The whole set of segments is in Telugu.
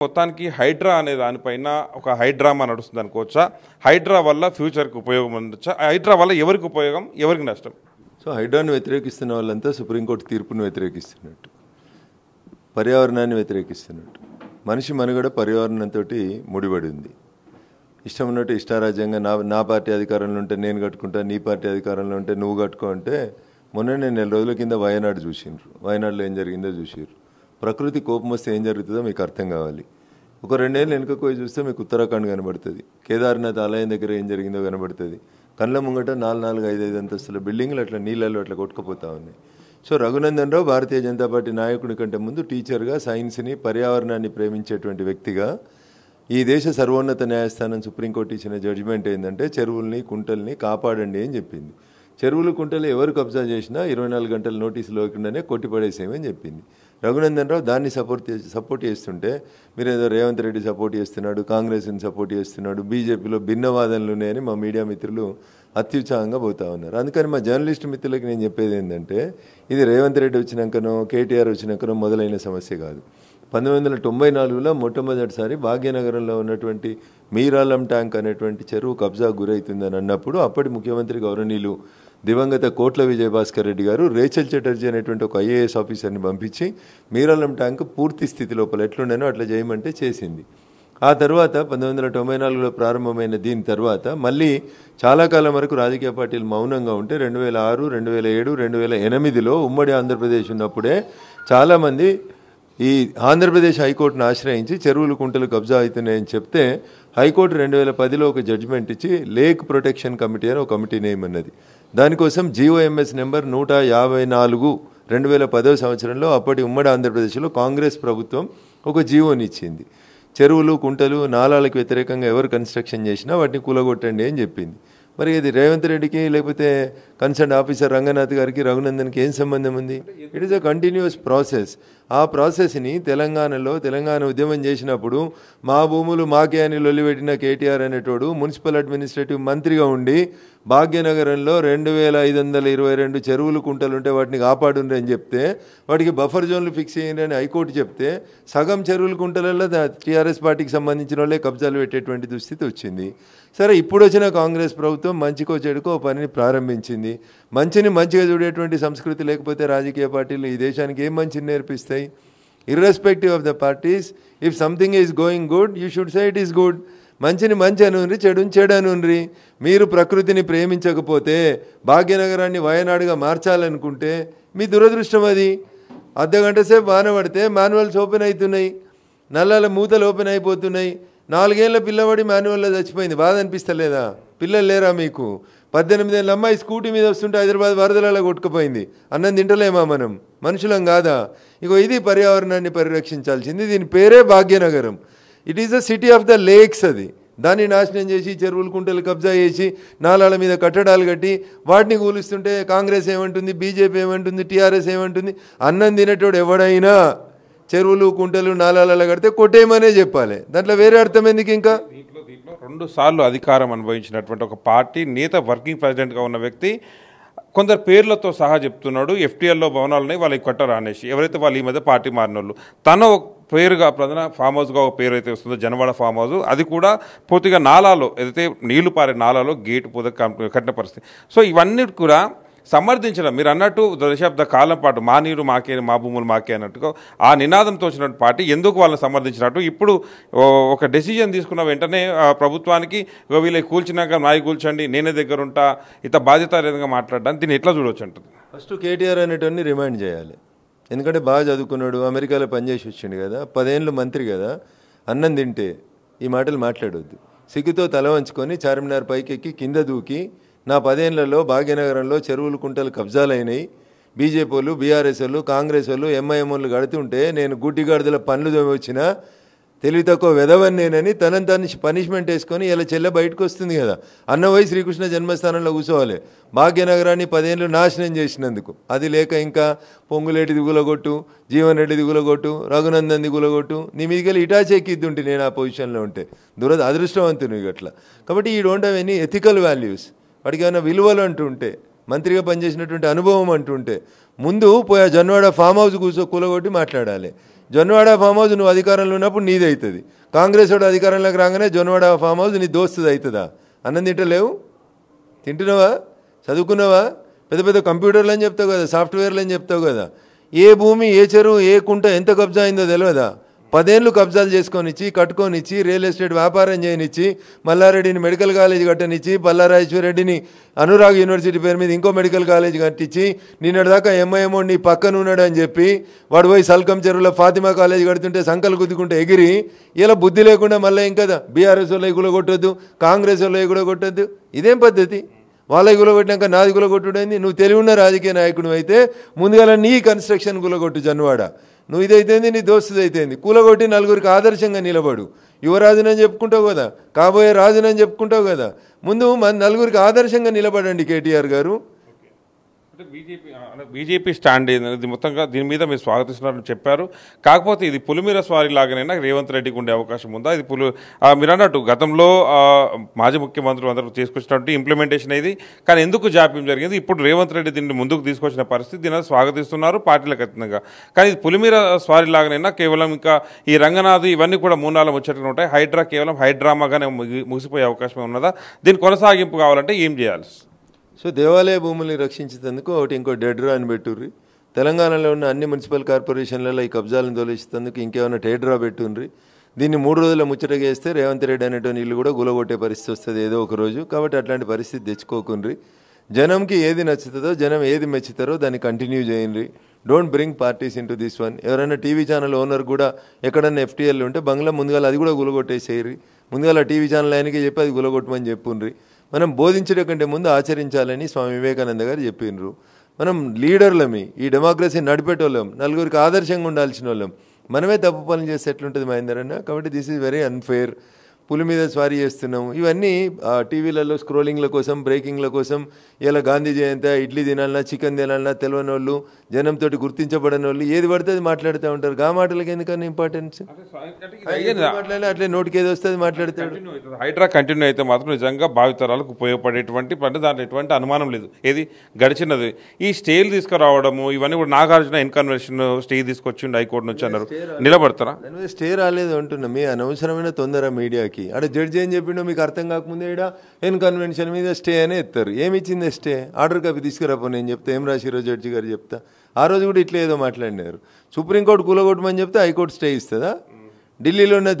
మొత్తానికి హైడ్రా అనే దానిపైన ఒక హైడ్రామా నడుస్తుంది అనుకోవచ్చా? హైడ్రా వల్ల ఫ్యూచర్కి ఉపయోగం ఉండొచ్చా? హైడ్రా వల్ల ఎవరికి ఉపయోగం, ఎవరికి నష్టం? సో హైడ్రాను వ్యతిరేకిస్తున్న వాళ్ళంతా సుప్రీంకోర్టు తీర్పును వ్యతిరేకిస్తున్నట్టు, పర్యావరణాన్ని వ్యతిరేకిస్తున్నట్టు. మనిషి మనుగడ పర్యావరణంతో ముడిపడి ఉంది. ఇష్టం ఉన్నట్టు ఇష్టారాజ్యంగా నా పార్టీ అధికారంలో ఉంటే నేను కట్టుకుంటా, నీ పార్టీ అధికారంలో ఉంటే నువ్వు కట్టుకో అంటే మొన్ననే 4 రోజుల కింద వయనాడు చూసిండ్రు. వయనాడులో ఏం జరిగిందో చూసిర్రు. ప్రకృతి కోపం వస్తే ఏం జరుగుతుందో మీకు అర్థం కావాలి. ఒక 2 ఏళ్ళు వెనుకకు పోయి చూస్తే మీకు ఉత్తరాఖండ్ కనబడుతుంది. కేదార్నాథ్ ఆలయం దగ్గర ఏం జరిగిందో కనబడుతుంది. కళ్ళ ముంగట 4, 5 అంతస్తుల బిల్డింగ్లు అట్లా నీళ్ళల్లో అట్లా కొట్టుకుపోతా ఉన్నాయి. సో రఘునందన్ రావు భారతీయ జనతా పార్టీ నాయకుడి కంటే ముందు టీచర్గా, సైన్స్ని, పర్యావరణాన్ని ప్రేమించేటువంటి వ్యక్తిగా ఈ దేశ సర్వోన్నత న్యాయస్థానం సుప్రీంకోర్టు ఇచ్చిన జడ్జిమెంట్ ఏంటంటే చెరువుల్ని, కుంటల్ని కాపాడండి అని చెప్పింది. చెరువులు, కుంటలు ఎవరు కబ్జా చేసినా 24 గంటల నోటీసు లేకుండానే కొట్టిపడేసేమని చెప్పింది. రఘునందన్ రావు దాన్ని సపోర్ట్ చేస్తుంటే మీరు ఏదో రేవంత్ రెడ్డి సపోర్ట్ చేస్తున్నాడు, కాంగ్రెస్ని సపోర్ట్ చేస్తున్నాడు, బీజేపీలో భిన్నవాదనలు ఉన్నాయని మా మీడియా మిత్రులు అత్యుత్సాహంగా పోతా ఉన్నారు. అందుకని మా జర్నలిస్ట్ మిత్రులకి నేను చెప్పేది ఏంటంటే ఇది రేవంత్ రెడ్డి వచ్చినాకనో కేటీఆర్ వచ్చినాకనో మొదలైన సమస్య కాదు. 1994లో మొట్టమొదటిసారి భాగ్యనగరంలో ఉన్నటువంటి మీరాలం ట్యాంక్ అనేటువంటి చెరువు కబ్జా గురవుతుందని అన్నప్పుడు అప్పటి ముఖ్యమంత్రి గౌరవనీయులు దివంగత కోట్ల విజయభాస్కర్ రెడ్డి గారు రేచల్ చటర్జీ అనేటువంటి ఒక ఐఏఎస్ ఆఫీసర్ని పంపించి మీరాలం ట్యాంక్ పూర్తి స్థితి లోపల ఎట్లుండేనో అట్లా చేయమంటే చేసింది. ఆ తర్వాత 1994లో ప్రారంభమైన దీని తర్వాత మళ్ళీ చాలా కాలం వరకు రాజకీయ పార్టీలు మౌనంగా ఉంటే 2006, 2007, 2008లో ఉమ్మడి ఆంధ్రప్రదేశ్ ఉన్నప్పుడే చాలామంది ఈ ఆంధ్రప్రదేశ్ హైకోర్టును ఆశ్రయించి చెరువులు, కుంటలు కబ్జా అవుతున్నాయని చెప్తే హైకోర్టు 2010లో ఒక జడ్జిమెంట్ ఇచ్చి లేక్ ప్రొటెక్షన్ కమిటీ అని ఒక కమిటీ నేమన్నది. దానికోసం GOMS నెంబర్ 154 2010 సంవత్సరంలో అప్పటి ఉమ్మడి ఆంధ్రప్రదేశ్లో కాంగ్రెస్ ప్రభుత్వం ఒక జీవోని ఇచ్చింది. చెరువులు, కుంటలు, నాలాలకు వ్యతిరేకంగా ఎవరు కన్స్ట్రక్షన్ చేసినా వాటిని కూలగొట్టండి అని చెప్పింది. మరి ఇది రేవంత్ రెడ్డికి లేకపోతే కన్సర్న్ ఆఫీసర్ రంగనాథ్ గారికి, రఘునందన్కి ఏం సంబంధం ఉంది? It is a continuous process. ఆ ప్రాసెస్ని తెలంగాణ ఉద్యమం చేసినప్పుడు మా భూములు మాకే అని లొల్లిపెట్టిన కేటీఆర్ అనేటోడు మున్సిపల్ అడ్మినిస్ట్రేటివ్ మంత్రిగా ఉండి భాగ్యనగరంలో 2522 చెరువులు, కుంటలు ఉంటే వాటిని కాపాడుండ్రి అని చెప్తే వాటికి బఫర్ జోన్లు ఫిక్స్ చేయండి అని హైకోర్టు చెప్తే సగం చెరువులు, కుంటలలో టీఆర్ఎస్ పార్టీకి సంబంధించిన వాళ్ళే కబ్జాలు పెట్టేటువంటి దుస్థితి వచ్చింది. సరే, ఇప్పుడు వచ్చిన కాంగ్రెస్ ప్రభుత్వం మంచికో చెడుకో పనిని ప్రారంభించింది. మంచిని మంచిగా చూడేటువంటి సంస్కృతి లేకపోతే రాజకీయ పార్టీలు ఈ దేశానికి ఏం మంచిని నేర్పిస్తాయి? Irrespective of the parties, if something is going good you should say it is good. మంచిని మంచి అనుండ్రి, చెడుని చెడు అనుండ్రి. మీరు ప్రకృతిని ప్రేమించకపోతే, భాగ్యనగరాన్ని వయనాడుగా మార్చాలనుకుంటే మీ దురదృష్టం అది. అర్ధగంట సేపు వాన పడితే మాన్యువల్స్ ఓపెన్ అవుతున్నాయి, నల్లాల మూతలు ఓపెన్ అయిపోతున్నాయి. 4 ఏళ్ల పిల్లవాడి మాన్యువల్లో చచ్చిపోయింది. బాధ అనిపిస్తలేదా? పిల్లలు లేరా మీకు? 18 ఏళ్ళ అమ్మాయి స్కూటీ మీద వస్తుంటే హైదరాబాద్ వరదలలో కొట్టుకుపోయింది. అన్నం తింటలేమా మనం? మనుషులం కాదా? ఇగో ఇది పర్యావరణాన్ని పరిరక్షించాల్సింది. దీని పేరే Bhagyanagaram. It is the city of the lakes. అది దాన్ని నాశనం చేసి చెరువులు, కుంటలు కబ్జా చేసి నాలాల మీద కట్టడాలు కట్టి వాటిని కూలుస్తుంటే కాంగ్రెస్ ఏమంటుంది, బీజేపీ ఏమంటుంది, టీఆర్ఎస్ ఏమంటుంది? అన్నం తినేటోడు ఎవడైనా చెరువులు, కుంటలు, నాలాలలో కడితే కొట్టేయమనే చెప్పాలి. దాంట్లో వేరే అర్థం ఎందుకు? ఇంకా దీంట్లో 2 సార్లు అధికారం అనుభవించినటువంటి ఒక పార్టీ నేత, వర్కింగ్ ప్రెసిడెంట్గా ఉన్న వ్యక్తి కొందరు పేర్లతో సహా చెప్తున్నాడు FTLలో భవనాలున్నాయి వాళ్ళకి కట్టరా అనేసి. ఎవరైతే వాళ్ళు ఈ మధ్య పార్టీ మారిన వాళ్ళు, తన పేరుగా ప్రధాన ఫామ్ హౌస్గా ఒక పేరు అయితే వస్తుందో జనవాడ ఫామ్ హౌస్, అది కూడా పూర్తిగా నాలాలో ఏదైతే నీళ్లు పారే నాలాలో గేటు కట్టిన పరిస్థితి. సో ఇవన్నీ కూడా సమర్థించడం, మీరు అన్నట్టు దశాబ్ద కాలం పాటు మా నీరు మాకే, మా భూములు మాకే అన్నట్టుగా ఆ నినాదంతో వచ్చినట్టు పార్టీ ఎందుకు వాళ్ళని సమర్థించినట్టు ఇప్పుడు ఒక డెసిజన్ తీసుకున్న వెంటనే ప్రభుత్వానికి వీళ్ళకి కూల్చినాక నాయి కూల్చండి, నేనే దగ్గర ఉంటా, ఇంత బాధ్యతారహితంగా మాట్లాడడానికి దీన్ని ఎట్లా చూడవచ్చు అంటుంది? ఫస్ట్ కేటీఆర్ అనేటోని రిమైండ్ చేయాలి. ఎందుకంటే బాగా చదువుకున్నాడు, అమెరికాలో పనిచేసి వచ్చిండు కదా, 10 ఏళ్ళు మంత్రి కదా. అన్నం తింటే ఈ మాటలు మాట్లాడొద్దు. సిగ్గుతో తల వంచుకొని చార్మినార్ పైకెక్కి కింద దూకి నా 10 ఏళ్లలో భాగ్యనగరంలో చెరువులు, కుంటలు కబ్జాలైనాయి, బీజేపీ వాళ్ళు, బీఆర్ఎస్ వాళ్ళు, కాంగ్రెస్ వాళ్ళు, ఎంఐఎం వాళ్ళు కడుతుంటే నేను గుడ్డిగాడిదల పనులు వచ్చిన తెలివి తక్కువ వెధవని నేనని తనని తాను పనిష్మెంట్ వేసుకొని ఇలా చెల్లె బయటకు వస్తుంది కదా. అన్నవై శ్రీకృష్ణ జన్మస్థానంలో కూర్చోవాలి. భాగ్యనగరాన్ని 10 ఏళ్ళు నాశనం చేసినందుకు. అది లేక ఇంకా పొంగులేటి దిగులగొట్టు, జీవన్ రెడ్డి దిగులగొట్టు, రఘునందన్ దిగులగొట్టు, నీ మీదకి ఇటాచి ఎక్కిద్దుంటే నేను ఆ పొజిషన్లో ఉంటే అదృష్టవంతుని అట్లా. కాబట్టి ఈ don't have any ethical values. వాడికి ఏమైనా విలువలు అంటుంటే, మంత్రిగా పనిచేసినటువంటి అనుభవం అంటుంటే ముందు పోయా జన్వాడ ఫామ్ హౌస్ కూర్చో కూలగొట్టి మాట్లాడాలి. జొన్నవాడ ఫామ్ హౌస్ నువ్వు అధికారంలో ఉన్నప్పుడు నీది అవుతుంది. కాంగ్రెస్ వాడు అధికారంలోకి రాగానే జొన్నవాడ ఫామ్ హౌస్ నీ దోస్తుది అవుతుందా? అన్నం తింటలేవు, తింటున్నావా, చదువుకున్నావా, పెద్ద పెద్ద కంప్యూటర్లు అని చెప్తావు కదా, సాఫ్ట్వేర్లు అని చెప్తావు కదా. ఏ భూమి, ఏ చెరువు, ఏ కుంట ఎంత కబ్జా అయిందో తెలియదా? 10 ఏళ్ళు కబ్జాలు చేసుకొనిచ్చి, కట్టుకొనిచ్చి, రియల్ ఎస్టేట్ వ్యాపారం చేయనిచ్చి, మల్లారెడ్డిని మెడికల్ కాలేజ్ కట్టనిచ్చి, పల్లారాజేశ్వరరెడ్డిని అనురాగ్ యూనివర్సిటీ పేరు మీద ఇంకో మెడికల్ కాలేజ్ కట్టించి, నిన్నటిదాకా ఎంఐఎం నీ పక్కన ఉన్నాడు అని చెప్పి వాడు పోయి సల్కం చెరువులో ఫాతిమా కాలేజ్ కడుతుంటే సంకలు గుద్దుకుంటే ఎగిరి, ఇలా బుద్ధి లేకుండా మళ్ళీ ఇంకా బీఆర్ఎస్ వాళ్ళు కూడా కొట్టొద్దు, కాంగ్రెస్ వాళ్ళు కూడా కొట్టొద్దు. ఇదేం పద్ధతి? వాళ్ళ గులగొట్టినాక నాది గులగొట్టుడైంది. నువ్వు తెలివి ఉన్న రాజకీయ నాయకుడు అయితే ముందుగా నీ కన్స్ట్రక్షన్ గులగొట్టు జన్వాడ. నువ్వు ఇదైతేంది, నీ దోస్తుది అయితేంది, కూలగొట్టి నలుగురికి ఆదర్శంగా నిలబడు. యువరాజునని చెప్పుకుంటావు కదా, కాబోయే రాజునని చెప్పుకుంటావు కదా, ముందు మన నలుగురికి ఆదర్శంగా నిలబడండి కేటీఆర్ గారు. అంటే బీజేపీ స్టాండ్ ఇది మొత్తంగా దీని మీద మీరు స్వాగతిస్తున్నారని చెప్పారు. కాకపోతే ఇది పులిమిర స్వారీ లాగానైనా రేవంత్ రెడ్డికి ఉండే అవకాశం ఉందా? ఇది మీరు అన్నట్టు గతంలో మాజీ ముఖ్యమంత్రులు అందరూ తీసుకొచ్చినట్టు ఇంప్లిమెంటేషన్ అయింది, కానీ ఎందుకు జాప్యం జరిగింది? ఇప్పుడు రేవంత్ రెడ్డి దీన్ని ముందుకు తీసుకొచ్చిన పరిస్థితి, దీన్ని స్వాగతిస్తున్నారు పార్టీలకు అతీతంగా. కానీ ఇది పులిమిర స్వారీ లాగానైనా కేవలం ఇంకా ఈ రంగనాథ్ ఇవన్నీ కూడా 3-4 ముచ్చట్లు ఉంటాయి. హైడ్రా కేవలం హైడ్రామాగానే ముగిసిపోయే అవకాశం ఉన్నదా? దీని కొనసాగింపు కావాలంటే ఏం చేయాలి? సో దేవాలయ భూముల్ని రక్షించేందుకు ఒకటి ఇంకో డెడ్రా అని పెట్టుర్రి. తెలంగాణలో ఉన్న అన్ని మున్సిపల్ కార్పొరేషన్లలో ఈ కబ్జాలను తొలగించేందుకు ఇంకేమైనా టేడ్రా పెట్టుండ్రి. దీన్ని 3 రోజుల ముచ్చటగా వేస్తే రేవంత్ రెడ్డి అనేటువంటి ఇల్లు కూడా గులగొట్టే పరిస్థితి వస్తుంది ఏదో ఒక రోజు. కాబట్టి అట్లాంటి పరిస్థితి తెచ్చుకోకుండ్రి. జనంకి ఏది నచ్చుతుందో, జనం ఏది మెచ్చుతారో దాన్ని కంటిన్యూ చేయండి. Don't bring parties into this one. ఎవరైనా టీవీ ఛానల్ ఓనర్ కూడా ఎక్కడన్నా ఎఫ్టీఎల్ ఉంటే బంగ్లా ముందుగా అది కూడా గులగొట్టేసేయరి. ముందుగా టీవీ ఛానల్ ఆయనకి చెప్పి అది గులగొట్టమని చెప్పుండ్రి. మనం బోధించడం కంటే ముందు ఆచరించాలని స్వామి వివేకానంద గారు చెప్పినారు. మనం లీడర్లమి, ఈ డెమోక్రసీ నడిపేటోళ్ళం, నలుగురికి ఆదర్శంగా ఉండాల్సిన వాళ్ళం. మనమే తప్పు పనులు చేస్తే ఎట్లుంటుంది మహేందర్ అన్న? కాబట్టి దిస్ ఈజ్ వెరీ అన్ఫేర్. పులి మీద స్వారీ చేస్తున్నాం. ఇవన్నీ టీవీలలో స్క్రోలింగ్ల కోసం, బ్రేకింగ్ల కోసం, ఇలా గాంధీ జయంతి, ఇడ్లీ తినాలన్నా, చికెన్ తినాలన్నా తెలియని వాళ్ళు, జనంతో గుర్తించబడిన వాళ్ళు ఏది పడితే అది మాట్లాడుతూ ఉంటారు. గా మాటలకి ఎందుకన్నా ఇంపార్టెన్స్? మాట్లాడినా అట్లే నోటికి ఏది వస్తే అది మాట్లాడతాడు. హైడ్రా కంటిన్యూ అయితే మాత్రం నిజంగా భావితరాలకు ఉపయోగపడేటువంటి పంట, దాంట్లో ఎటువంటి అనుమానం లేదు. ఏది గడిచినది ఈ స్టేలు తీసుకురావడము ఇవన్నీ కూడా నాగార్జున ఇన్కన్వెన్షన్ స్టే తీసుకొచ్చిండు హైకోర్టు నుంచి అన్నారు. నిలబడతారా? స్టే రాలేదు అంటున్నా. మీ అనవసరమైన తొందర మీడియాకి. అక్కడ జడ్జి ఏం చెప్పిండో మీకు అర్థం కాకముందే ఇక్కడ ఇన్కన్వెన్షన్ మీద స్టే అనే ఎత్తారు. ఏమి ఇచ్చింది స్టే? ఆర్డర్ కాపీ తీసుకురాపో నేను చెప్తా, ఏం రాసిరో జడ్జి గారు చెప్తా. ఆ రోజు కూడా ఇట్లా ఏదో మాట్లాడినారు. సుప్రీంకోర్టు కూలగొట్టమని చెప్తే హైకోర్టు స్టే ఇస్తుందా? ఢిల్లీలో ఉన్న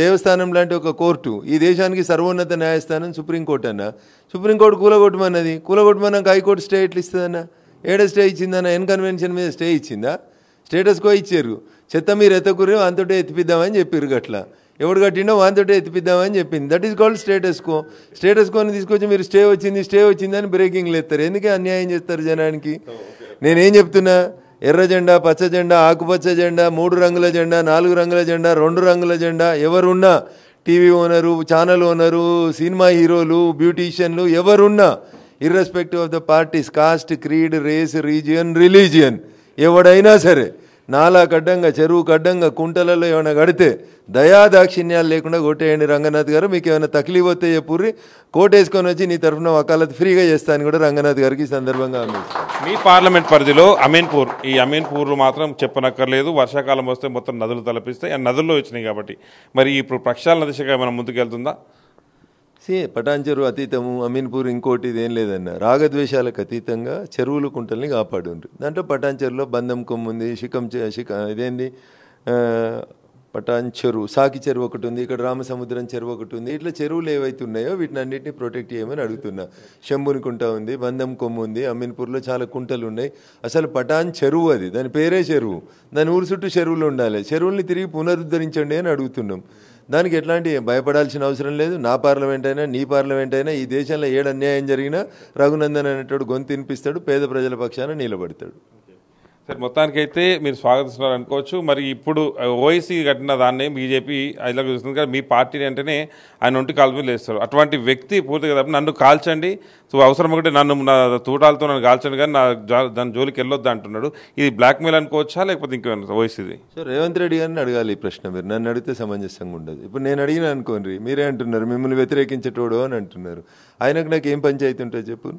దేవస్థానం లాంటి ఒక కోర్టు, ఈ దేశానికి సర్వోన్నత న్యాయస్థానం సుప్రీంకోర్టు అన్న. సుప్రీంకోర్టు కూలగొట్టమన్నది, కూలగొట్టమన్నాక హైకోర్టు స్టే ఎట్లా ఇస్తుందన్న? ఏడ స్టే ఇచ్చిందన్న? ఇన్కన్వెన్షన్ మీద స్టే ఇచ్చిందా? స్టేటస్ కో ఇచ్చారు. చెత్త మీరు ఎత్తకురు అంతటే ఎత్తిపిద్దామని చెప్పారు. గట్లా ఎవడు కట్టిండో వాంతోటే ఎత్తిపిద్దామని చెప్పింది. That is called status quo. Status కోని తీసుకొచ్చి మీరు స్టే వచ్చింది అని బ్రేకింగ్లు ఎత్తారు. ఎందుకే అన్యాయం చేస్తారు జనానికి? నేనేం చెప్తున్నా, ఎర్ర జెండా, పచ్చ జెండా, ఆకుపచ్చ జెండా, 3 రంగుల జెండా, 4 రంగుల జెండా, 2 రంగుల జెండా, ఎవరున్నా, TV owner, channel owner, cinema హీరోలు, బ్యూటీషియన్లు, ఎవరున్నా, irrespective of the parties, caste, creed, race, region, religion, ఎవడైనా సరే నాలా కడ్డంగా, చెరువు కడ్డంగా, కుంటలలో ఏమైనా కడితే దయాదాక్షిణ్యాలు లేకుండా కొట్టేయండి. రంగనాథ్ గారు మీకు ఏమైనా తక్లీఫ్ వస్తే చెప్పుర్రి, కోటేసుకొని వచ్చి నీ తరఫున వకాలత్ ఫ్రీగా చేస్తాను కూడా రంగనాథ్ గారికి ఈ సందర్భంగా మీ పార్లమెంట్ పరిధిలో అమీన్పూర్, ఈ అమీన్పూర్లు మాత్రం చెప్పనక్కర్లేదు. వర్షాకాలం వస్తే మొత్తం నదులు తలపిస్తాయి. ఆ నదుల్లో వచ్చినాయి కాబట్టి మరి ఇప్పుడు ప్రక్షాళన దిశగా మనం ముందుకెళ్తుందా? పటాన్ చెరువు అతీతము, అమీన్పూర్ ఇంకోటి ఇదేం లేదన్న. రాగద్వేషాలకు అతీతంగా చెరువులు కుంటల్ని కాపాడుండ్రు. దాంట్లో పటాన్ చెరువులో బంధం కొమ్ము ఉంది, ఇదేంది పటాన్ చెరువు, సాకి చెరువు ఒకటి ఉంది, ఇక్కడ రామసముద్రం చెరువు ఒకటి ఉంది. ఇట్లా చెరువులు ఏవైతే ఉన్నాయో వీటిని అన్నింటినీ ప్రొటెక్ట్ చేయమని అడుగుతున్నా. శంభుని కుంట ఉంది, బంధం కొమ్ము ఉంది, అమీన్పూర్లో చాలా కుంటలు ఉన్నాయి. అసలు పటాన్ చెరువు అది, దాని పేరే చెరువు. దాని ఊరు చుట్టూ చెరువులు ఉండాలి. చెరువుల్ని తిరిగి పునరుద్ధరించండి అని అడుగుతున్నాం. దానికి ఎట్లాంటి భయపడాల్సిన అవసరం లేదు. నా పార్లమెంట్ అయినా, నీ పార్లమెంట్ అయినా, ఈ దేశంలో ఏడు అన్యాయం జరిగినా రఘునందన్ అనేటోడు గొంతు వినిపిస్తాడు, పేద ప్రజల పక్షాన నిలబడతాడు. సరే, మొత్తానికైతే మీరు స్వాగతిస్తున్నారు అనుకోవచ్చు. మరి ఇప్పుడు ఓవైసీ కట్టిన దాన్ని బీజేపీ అదిలా చూస్తుంది కదా, మీ పార్టీని అంటేనే ఆయన ఒంటి కాలు మీద వేస్తారు. అటువంటి వ్యక్తి పూర్తిగా తప్ప నన్ను కాల్చండి, సో అవసరం ఒకటి నన్ను నా తూటాలతో నన్ను కాల్చండి కానీ దాని జోలికి వెళ్ళొద్దు అంటున్నాడు. ఇది బ్లాక్మెయిల్ అనుకోవచ్చా లేకపోతే ఇంకేమైనా ఓవైసీది? సో రేవంత్ రెడ్డి గారిని అడగాలి ఈ ప్రశ్న. మీరు నన్ను అడిగితే సమంజసంగా ఉండదు. ఇప్పుడు నేను అడిగిన అనుకోండి, మీరే అంటున్నారు మిమ్మల్ని వ్యతిరేకించేటోడు అని అంటున్నారు. ఆయనకు నాకు ఏం పంచాయతీ ఉంటుంది చెప్పు?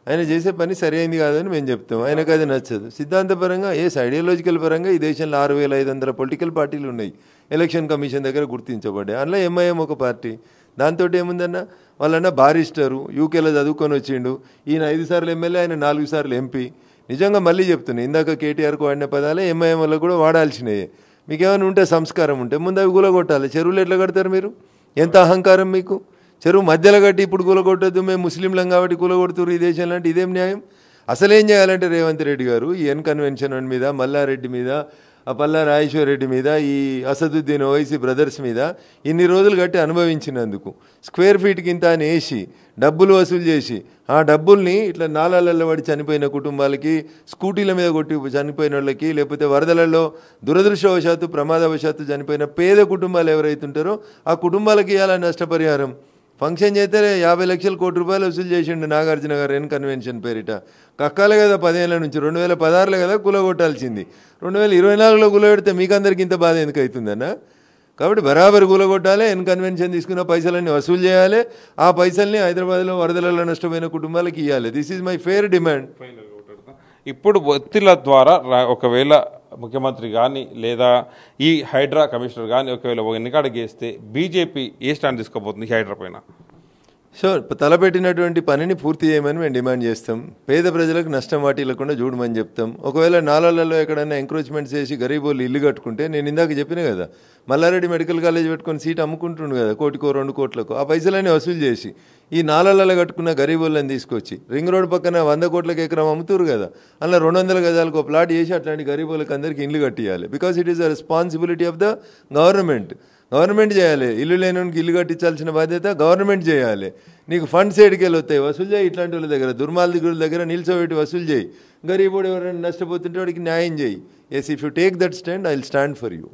ఆయన చేసే పని సరైనది కాదని మేము చెప్తాం. ఆయనకు అది నచ్చదు. సిద్ధాంతపరంగా ఐడియాలజికల్ పరంగా ఈ దేశంలో 6,500 పొలిటికల్ పార్టీలు ఉన్నాయి. ఎలక్షన్ కమిషన్ దగ్గర గుర్తించబడ్డాయి. అందులో ఎంఐఎం ఒక పార్టీ. దాంతో ఏముందన్న, వాళ్ళన్న బారిస్టరు, యూకేలో చదువుకొని వచ్చిండు. ఈయన 5 సార్లు ఎమ్మెల్యే, ఆయన 4 సార్లు ఎంపీ. నిజంగా మళ్ళీ చెప్తున్నాయి, ఇందాక కేటీఆర్కు వాడిన పదాలే ఎంఐఎం వల్ల కూడా వాడాల్సినవి. మీకు ఏమైనా ఉంటే సంస్కారం ఉంటే ముందు అవి కూలగొట్టాలి. చెరువులు ఎట్లా కడతారు మీరు? ఎంత అహంకారం మీకు? చెరువు మధ్యలో కట్టి ఇప్పుడు కూలగొట్టద్దు, మేము ముస్లింలం కాబట్టి కూలగొడుతున్నారు ఈ దేశంలో అంటే ఇదేం న్యాయం? అసలేం చేయాలంటే రేవంత్ రెడ్డి గారు ఈ ఎన్ కన్వెన్షన్ మీద, మల్లారెడ్డి మీద, ఆ పల్లా రాజేశ్వరరెడ్డి మీద, ఈ అసదుద్దీన్ ఓవైసీ బ్రదర్స్ మీద ఇన్ని రోజులు కట్టి అనుభవించినందుకు స్క్వేర్ ఫీట్కి ఇంత అని వేసి డబ్బులు వసూలు చేసి ఆ డబ్బుల్ని ఇట్లా నాలాలలో పడి చనిపోయిన కుటుంబాలకి, స్కూటీల మీద కొట్టి చనిపోయిన వాళ్ళకి, లేకపోతే వరదలలో దురదృష్టవశాత్తు ప్రమాదవశాత్తు చనిపోయిన పేద కుటుంబాలు ఎవరైతే ఉంటారో ఆ కుటుంబాలకి ఇవ్వాలని నష్టపరిహారం. ఫంక్షన్ చేస్తే 50 లక్షల కోటి రూపాయలు వసూలు చేసిండు నాగార్జున గారు ఎన్ కన్వెన్షన్ పేరిట. కక్కాలే కదా 10 ఏళ్ళ నుంచి, 2016లో కదా కూలగొట్టాల్సింది. 2024లో కూలగొడితే మీకందరికి ఇంత బాధ ఎందుకు అవుతుందన్న? కాబట్టి బరాబర్ కూలగొట్టాలి. ఎన్ కన్వెన్షన్ తీసుకున్న పైసలన్నీ వసూలు చేయాలి. ఆ పైసల్ని హైదరాబాద్లో వరదలలో నష్టపోయిన కుటుంబాలకు ఇవ్వాలి. This is my fair demand. ఇప్పుడు ఒత్తిళ్ల ద్వారా ఒకవేళ ముఖ్యమంత్రి కానీ లేదా ఈ హైడ్రా కమిషనర్ కానీ ఒకవేళ ఎన్నికడిగేస్తే బీజేపీ ఏ స్టాండ్ తీసుకోబోతుంది హైడ్రా పైన? సో తలపెట్టినటువంటి పనిని పూర్తి చేయమని మేము డిమాండ్ చేస్తాం. పేద ప్రజలకు నష్టం వాటిల్లకుండా చూడమని చెప్తాం. ఒకవేళ నాలాలలో ఎక్కడైనా ఎంక్రోచ్మెంట్స్ చేసి గరీబోళ్ళు ఇల్లు కట్టుకుంటే, నేను ఇందాక చెప్పిన కదా, మల్లారెడ్డి మెడికల్ కాలేజ్ పెట్టుకొని సీట్ అమ్ముకుంటుండు కదా, 1 కోటికో 2 కోట్లకు. ఆ పైసలన్నీ వసూలు చేసి ఈ నాలాలలో కట్టుకున్న గరీబోళ్ళని తీసుకొచ్చి రింగ్ రోడ్ పక్కన 100 కోట్లకి ఎకరం అమ్ముతారు కదా, అందులో 200 గజాలకు ప్లాట్ చేసి అట్లాంటి గరీబోళ్ళకి అందరికీ ఇల్లు కట్టియాలి. Because it is the responsibility of the government. Government చేయాలి. ఇల్లు లేనికి ఇల్లు కట్టించాల్సిన బాధ్యత గవర్నమెంట్ చేయాలి. నీకు ఫండ్స్ ఏడికెళ్ళి వస్తాయి, వసూలు చేయి. ఇట్లాంటి వాళ్ళ దగ్గర, దుర్మార్గుల దగ్గర నిల్చోబెట్టి వసూలు చేయి. గరీబోడు ఎవరైనా నష్టపోతుంటే వాడికి న్యాయం చేయి. Yes, if you take that stand, I will stand for you.